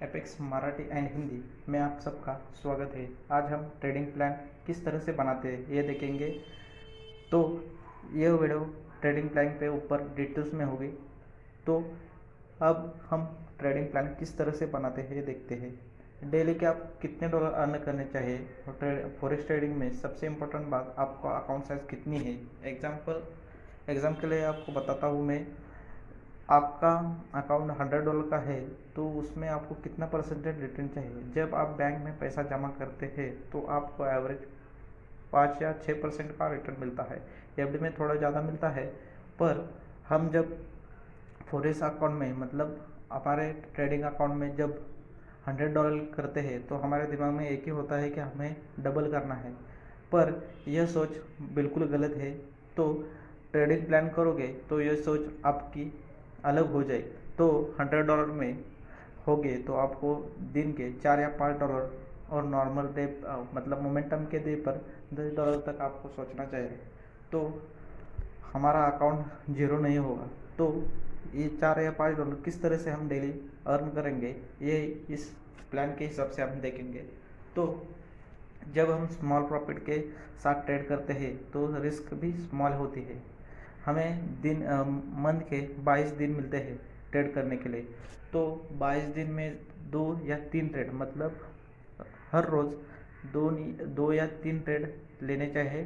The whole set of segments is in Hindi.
एपेक्स मराठी एंड हिंदी में आप सबका स्वागत है। आज हम ट्रेडिंग प्लान किस तरह से बनाते हैं ये देखेंगे। तो ये वीडियो ट्रेडिंग प्लान पे ऊपर डिटेल्स में होगी। तो अब हम ट्रेडिंग प्लान किस तरह से बनाते हैं ये देखते हैं। डेली के आप कितने डॉलर अर्न करने चाहिए और फॉरेक्स ट्रेडिंग में सबसे इम्पोर्टेंट बात आपका अकाउंट साइज कितनी है। एग्जाम के लिए आपको बताता हूँ मैं। आपका अकाउंट $100 का है तो उसमें आपको कितना परसेंटेज रिटर्न चाहिए। जब आप बैंक में पैसा जमा करते हैं तो आपको एवरेज 5 या 6% का रिटर्न मिलता है। एफडी में थोड़ा ज़्यादा मिलता है, पर हम जब फॉरेक्स अकाउंट में मतलब हमारे ट्रेडिंग अकाउंट में जब $100 करते हैं तो हमारे दिमाग में एक ही होता है कि हमें डबल करना है, पर यह सोच बिल्कुल गलत है। तो ट्रेडिंग प्लान करोगे तो यह सोच आपकी अलग हो जाए। तो $100 में होगे तो आपको दिन के 4 या $5 और नॉर्मल डे मतलब मोमेंटम के डे पर $10 तक आपको सोचना चाहिए। तो हमारा अकाउंट जीरो नहीं होगा। तो ये 4 या $5 किस तरह से हम डेली अर्न करेंगे ये इस प्लान के हिसाब से हम देखेंगे। तो जब हम स्मॉल प्रॉफिट के साथ ट्रेड करते हैं तो रिस्क भी स्मॉल होती है। हमें मंथ के 22 दिन मिलते हैं ट्रेड करने के लिए। तो 22 दिन में 2 या 3 ट्रेड मतलब हर रोज़ दो या तीन ट्रेड लेने चाहिए।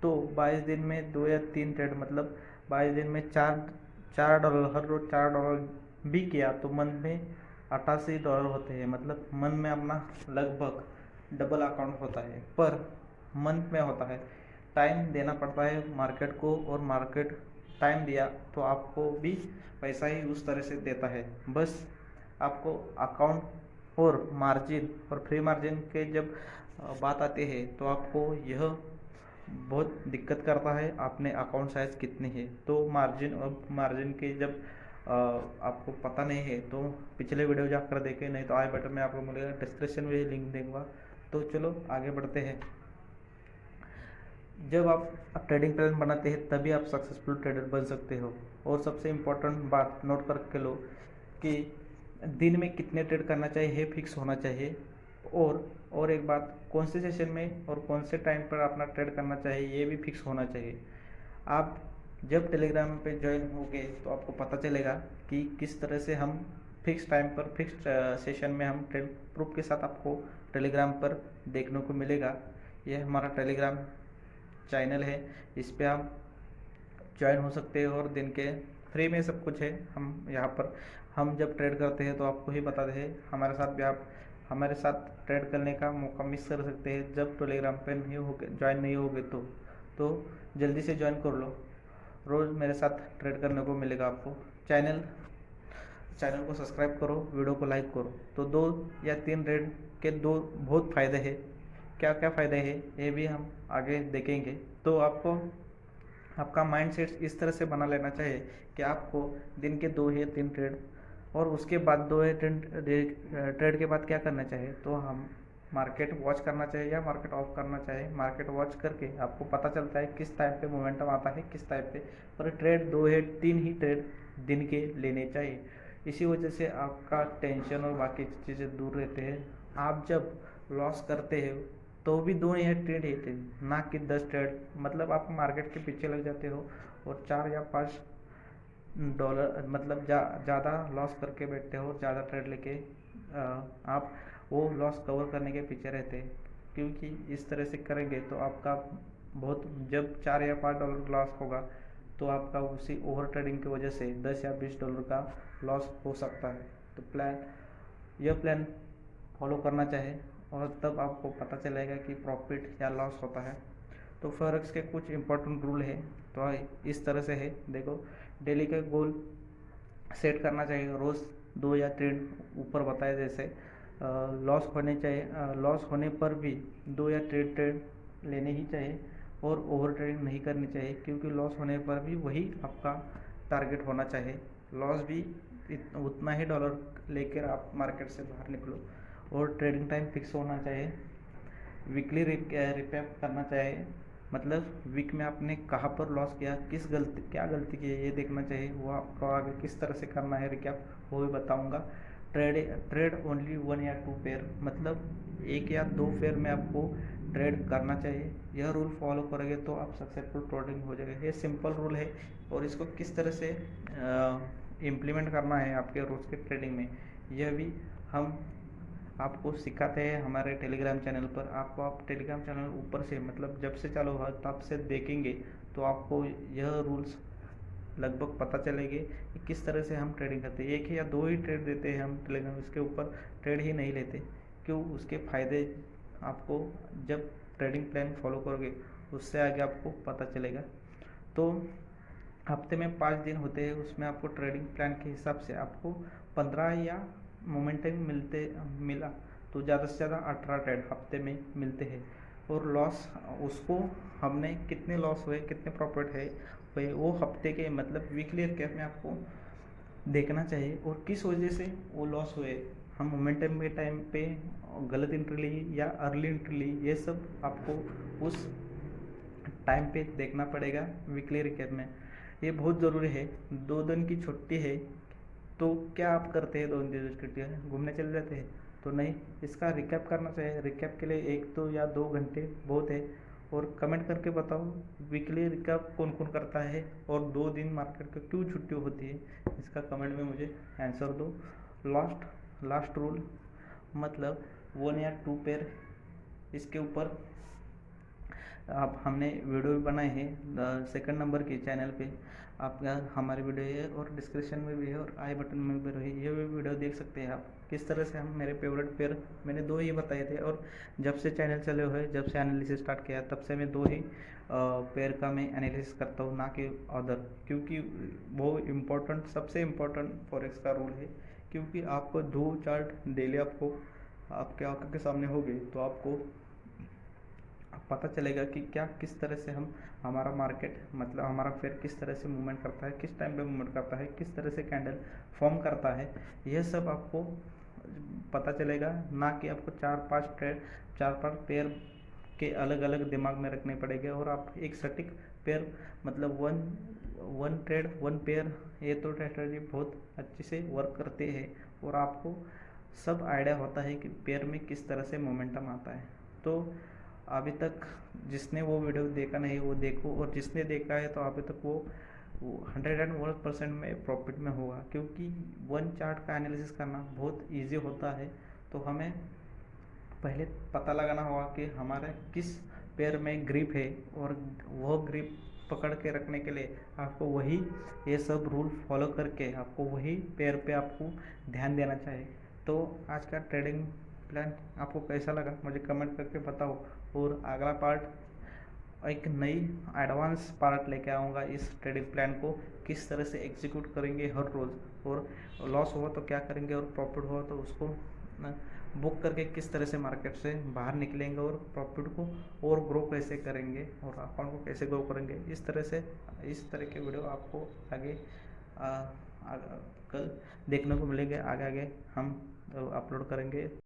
तो 22 दिन में 2 या 3 ट्रेड मतलब 22 दिन में चार डॉलर हर रोज़ $4 भी किया तो मंथ में $88 होते हैं। मतलब मंथ में अपना लगभग डबल अकाउंट होता है, पर मंथ में होता है। टाइम देना पड़ता है मार्केट को, और मार्केट टाइम दिया तो आपको भी पैसा ही उस तरह से देता है। बस आपको अकाउंट और मार्जिन और फ्री मार्जिन के जब बात आती है तो आपको यह बहुत दिक्कत करता है आपने अकाउंट साइज कितनी है। तो मार्जिन के जब आपको पता नहीं है तो पिछले वीडियो जाकर देखें, नहीं तो आई बटन में आपको मिलेगा, डिस्क्रिप्शन में लिंक देगा। तो चलो आगे बढ़ते हैं। जब आप ट्रेडिंग प्लान बनाते हैं तभी आप सक्सेसफुल ट्रेडर बन सकते हो। और सबसे इम्पोर्टेंट बात नोट करके लो कि दिन में कितने ट्रेड करना चाहिए ये फिक्स होना चाहिए। और एक बात, कौन से सेशन में और कौन से टाइम पर अपना ट्रेड करना चाहिए ये भी फिक्स होना चाहिए। आप जब टेलीग्राम पे ज्वाइन होगे तो आपको पता चलेगा कि किस तरह से हम फिक्स टाइम पर फिक्स सेशन में हम ट्रेड प्रूफ के साथ आपको टेलीग्राम पर देखने को मिलेगा। यह हमारा टेलीग्राम चैनल है, इस पर आप ज्वाइन हो सकते हो और दिन के फ्री में सब कुछ है। हम यहाँ पर हम जब ट्रेड करते हैं तो आपको ही बताते हैं, हमारे साथ भी आप हमारे साथ ट्रेड करने का मौका मिस कर सकते हैं। जब टेलीग्राम पे नहीं हो ज्वाइन नहीं होगे तो जल्दी से ज्वाइन कर लो। रोज़ मेरे साथ ट्रेड करने को मिलेगा आपको। चैनल को सब्सक्राइब करो, वीडियो को लाइक करो। तो 2 या 3 ट्रेड के दो बहुत फ़ायदे हैं। क्या क्या फ़ायदे हैं ये भी हम आगे देखेंगे। तो आपका माइंडसेट इस तरह से बना लेना चाहिए कि आपको दिन के 2 या 3 ट्रेड और उसके बाद 2 या 3 ट्रेड के बाद क्या करना चाहिए। तो हम मार्केट वॉच करना चाहिए या मार्केट ऑफ करना चाहिए। मार्केट वॉच करके आपको पता चलता है किस टाइप पे मोमेंटम आता है, किस टाइप पे, पर ट्रेड 2 या 3 ही ट्रेड दिन के लेने चाहिए। इसी वजह से आपका टेंशन और बाकी चीज़ें दूर रहते हैं। आप जब लॉस करते हो तो भी 2 या ट्रेड लेते हैं, ना कि 10 ट्रेड। मतलब आप मार्केट के पीछे लग जाते हो और $4 या $5 मतलब ज़्यादा लॉस करके बैठते हो और ज़्यादा ट्रेड लेके आप वो लॉस कवर करने के पीछे रहते हैं। क्योंकि इस तरह से करेंगे तो आपका बहुत, जब $4 या $5 लॉस होगा तो आपका उसी ओवर ट्रेडिंग की वजह से $10 या $20 का लॉस हो सकता है। तो यह प्लान फॉलो करना चाहिए और तब आपको पता चलेगा कि प्रॉफिट या लॉस होता है। तो फॉरेक्स के कुछ इंपॉर्टेंट रूल है तो इस तरह से है। देखो, डेली का गोल सेट करना चाहिए। रोज़ 2 या 3 ऊपर बताए जैसे लॉस होने चाहिए। लॉस होने पर भी 2 या 3 ट्रेड लेने ही चाहिए और ओवर ट्रेडिंग नहीं करनी चाहिए, क्योंकि लॉस होने पर भी वही आपका टारगेट होना चाहिए। लॉस भी उतना ही डॉलर लेकर आप मार्केट से बाहर निकलो। और ट्रेडिंग टाइम फिक्स होना चाहिए। वीकली रिकैप करना चाहिए, मतलब वीक में आपने कहाँ पर लॉस किया, क्या गलती की है ये देखना चाहिए। वो आपको आगे किस तरह से करना है रिकैप वो भी बताऊंगा। ट्रेड ओनली 1 या 2 पेयर, मतलब 1 या 2 पेयर में आपको ट्रेड करना चाहिए। यह रूल फॉलो करोगे तो आप सक्सेसफुल ट्रेडिंग हो जाएगा। ये सिंपल रूल है और इसको किस तरह से इम्प्लीमेंट करना है आपके रोज़ के ट्रेडिंग में, यह भी हम आपको सिखाते हैं हमारे टेलीग्राम चैनल पर। आप टेलीग्राम चैनल ऊपर से, मतलब जब से चालू हुआ तब से देखेंगे तो आपको यह रूल्स लगभग पता चलेंगे कि किस तरह से हम ट्रेडिंग करते हैं। 1 या 2 ही ट्रेड देते हैं हम टेलीग्राम, इसके ऊपर ट्रेड ही नहीं लेते। क्यों? उसके फ़ायदे आपको जब ट्रेडिंग प्लान फॉलो करोगे उससे आगे आपको पता चलेगा। तो हफ्ते में 5 दिन होते हैं, उसमें आपको ट्रेडिंग प्लान के हिसाब से आपको 15 या मोमेंटम मिला तो ज़्यादा से ज़्यादा 18 ट्रेड हफ्ते में मिलते हैं। और लॉस, उसको हमने कितने लॉस हुए कितने प्रॉफिट है वो हफ्ते के, मतलब वीकली रिकैप में आपको देखना चाहिए और किस वजह से वो लॉस हुए। हम मोमेंटम के टाइम पे गलत एंट्री ली या अर्ली एंट्री ली, ये सब आपको उस टाइम पे देखना पड़ेगा वीकली रिकैप में। ये बहुत ज़रूरी है। 2 दिन की छुट्टी है तो क्या आप करते हैं? 2 दिन की छुट्टी है, घूमने चले जाते हैं? तो नहीं, इसका रिकैप करना चाहिए। रिकैप के लिए 1 तो या 2 घंटे बहुत है। और कमेंट करके बताओ वीकली रिकैप कौन कौन करता है और 2 दिन मार्केट का क्यों छुट्टी होती है, इसका कमेंट में मुझे आंसर दो। लास्ट रूल, मतलब 1 या 2 पेयर, इसके ऊपर आप हमने वीडियो भी बनाए हैं 2nd नंबर के चैनल पे। आप हमारी वीडियो है और डिस्क्रिप्शन में भी है और आई बटन में भी है, ये भी वीडियो देख सकते हैं आप। किस तरह से हम मेरे फेवरेट पेयर, मैंने 2 ही बताए थे और जब से चैनल चले हुए, जब से एनालिसिस स्टार्ट किया तब से मैं 2 ही पेयर का मैं एनालिसिस करता हूँ, ना कि अदर। क्योंकि वो इम्पोर्टेंट, सबसे इम्पोर्टेंट फॉरेक्स का रूल है। क्योंकि आपको 2 चार्ट डेली आपको आपके आंखों के सामने होंगे तो आपको पता चलेगा कि क्या किस तरह से हम हमारा मार्केट, मतलब हमारा फेयर किस तरह से मूवमेंट करता है, किस टाइम पे मूवमेंट करता है, किस तरह से कैंडल फॉर्म करता है, यह सब आपको पता चलेगा। ना कि आपको 4-5 पेयर के अलग अलग दिमाग में रखने पड़ेंगे और आप एक सटीक पेयर, मतलब वन ट्रेड 1 पेयर, ये तो स्ट्रेटजी बहुत अच्छे से वर्क करते हैं और आपको सब आइडिया होता है कि पेयर में किस तरह से मोमेंटम आता है। तो अभी तक जिसने वो वीडियो देखा नहीं वो देखो, और जिसने देखा है तो अभी तक वो 101% में प्रॉफिट में होगा। क्योंकि 1 चार्ट का एनालिसिस करना बहुत इजी होता है। तो हमें पहले पता लगाना होगा कि हमारे किस पेयर में ग्रिप है, और वो ग्रिप पकड़ के रखने के लिए आपको वही ये सब रूल फॉलो करके आपको वही पेयर पे आपको ध्यान देना चाहिए। तो आज का ट्रेडिंग प्लान आपको कैसा लगा मुझे कमेंट करके बताओ। और अगला पार्ट एक नई एडवांस पार्ट लेके आऊँगा। इस ट्रेडिंग प्लान को किस तरह से एग्जीक्यूट करेंगे हर रोज़, और लॉस हुआ तो क्या करेंगे और प्रॉफिट हुआ तो उसको बुक करके किस तरह से मार्केट से बाहर निकलेंगे और प्रॉफिट को और ग्रो कैसे करेंगे और अकाउंट को कैसे ग्रो करेंगे। इस तरह के वीडियो आपको आगे कल देखने को मिलेंगे। आगे हम अपलोड करेंगे।